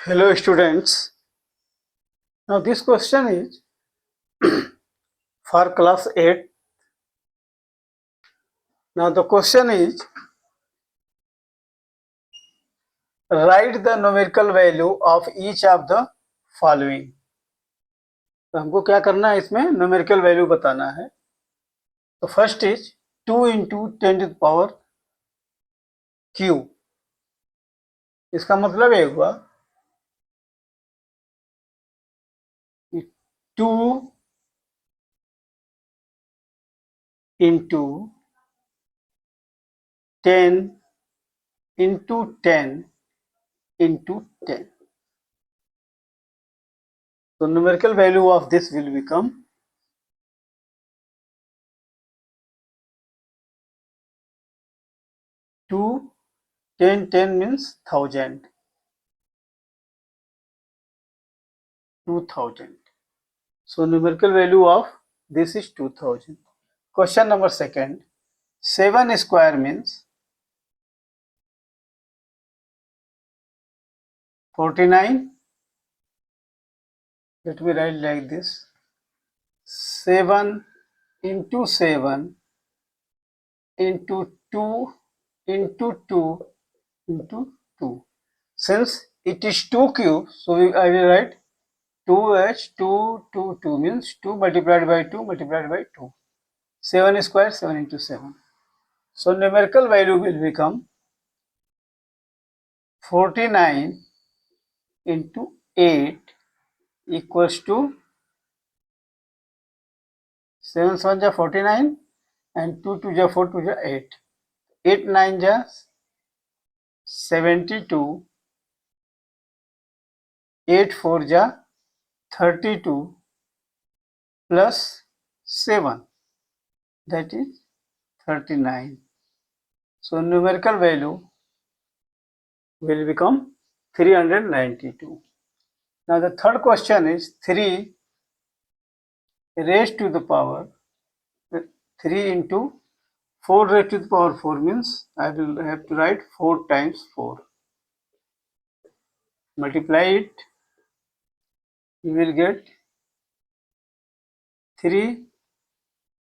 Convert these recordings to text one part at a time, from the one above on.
Hello students. Now this question is for class 8. Now the question is write the numerical value of each of the following. तो हमको क्या करना है, इसमें numerical value बताना है. तो first is 2 into 10 to the power q. इसका मतलब ये हुआ कि 2 into 10 into 10 into 10. So numerical value of this will become 2 10 10 means 1000. 2000. So numerical value of this is 2000. Question number second. 7 square means 49. Let me write like this. 7 into 7 into 2 into 2 into 2. Since it is 2 cube, so I will write 2h 2 means 2 multiplied by 2 multiplied by 2. 7 square 7 into 7. So numerical value will become 49 into 8 equals to 7 7 ja 49 and 2 2 ja 4 2 ja 8. 8 9 ja 72. 8 4 ja 32 plus 7, that is 39. So numerical value will become 392. Now the third question is 3 raised to the power 3 into 4 raised to the power 4 means I will have to write 4 times 4. Multiply it, you will get 3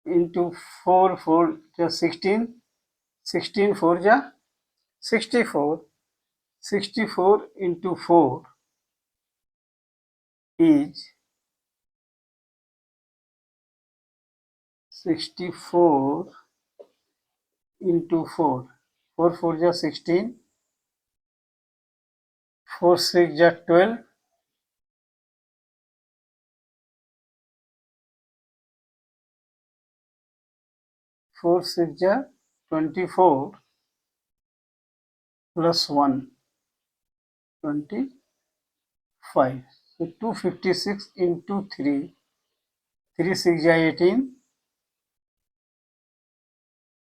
into 4 4 just 16, 16 4 ja 64, 64 into 4 is 64 into 4, 4 4 ja 16, 4 6 ja 12, 4 6 ja 24 plus 1 25. So 256 into 3, 3 6 ja 18,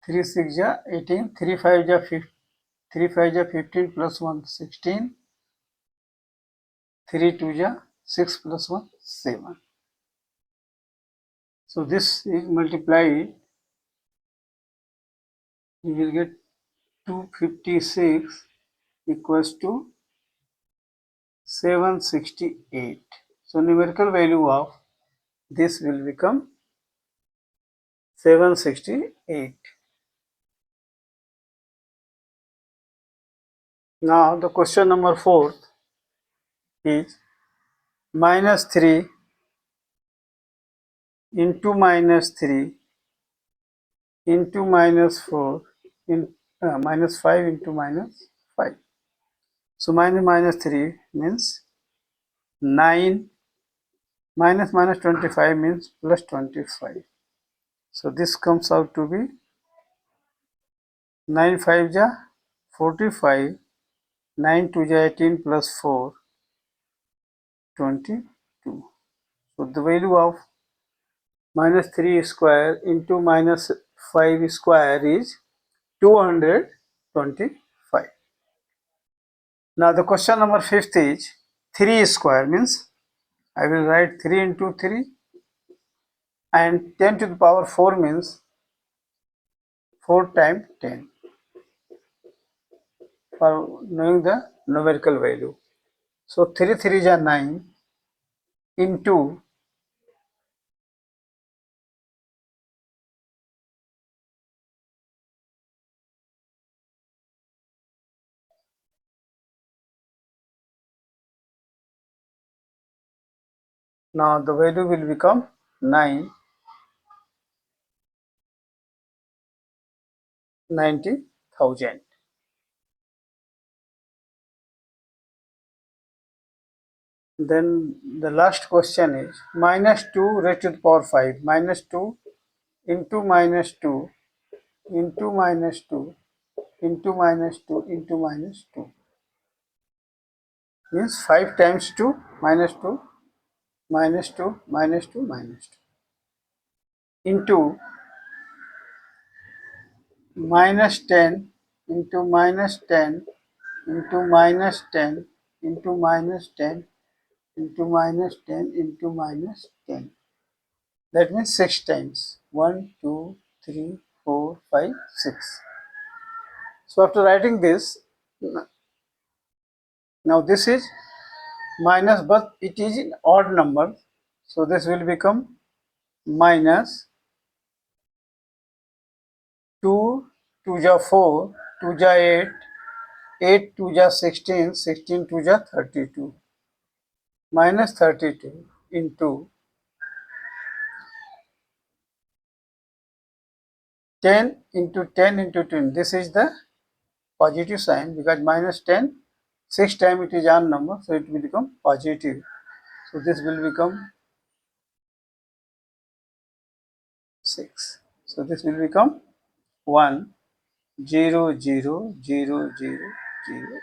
3 6 ja 18, 3 5 ja 15, 3 5 ja 15 plus 1 16, 3 2 ja 6 plus 1 7. So this is multiplied, you will get 256 equals to 768. So numerical value of this will become 768. Now the question number 4 is minus 3 into minus 3 into minus 4 in minus 5 into minus 5. So minus 3 means 9, minus 25 means plus 25. So this comes out to be 9 5 ja 45, 9 2 ja 18 plus 4 22. So the value of minus 3 square into minus 5 square is 225. Now the question number 5th is 3 square means I will write 3 into 3 and 10 to the power 4 means 4 times 10 for knowing the numerical value. So 3 3 are 9 into now the value will become 9 90,000. Then the last question is minus 2 raised to the power 5 minus 2 into minus 2 into minus 2 into minus 2 into minus 2 means 5 times 2 minus 2 minus 2 minus 2 minus 2 into minus 10 into minus 10 into minus 10 into minus 10 into minus 10 into minus 10. That means 6 times. 1, 2, 3, 4, 5, 6. So after writing this, now this is minus, but it is in odd number. So this will become minus 2, 2 ja 4, 2 ja 8, 8 2 ja 16, 16 2 ja 32. Minus 32 into 10 into 10 into 10. This is the positive sign because minus 10, 6 times it is odd number, so it will become positive. So this will become 6. So this will become 1, 0, 0, 0, 0, 0.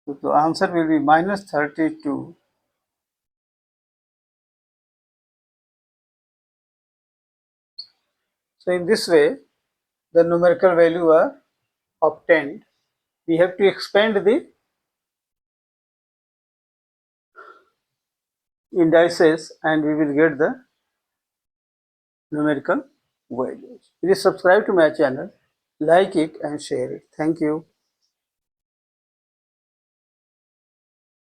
So the answer will be minus 32. So in this way, the numerical value are obtained. We have to expand the indices and we will get the numerical values. Please subscribe to my channel, like it and share it. Thank you.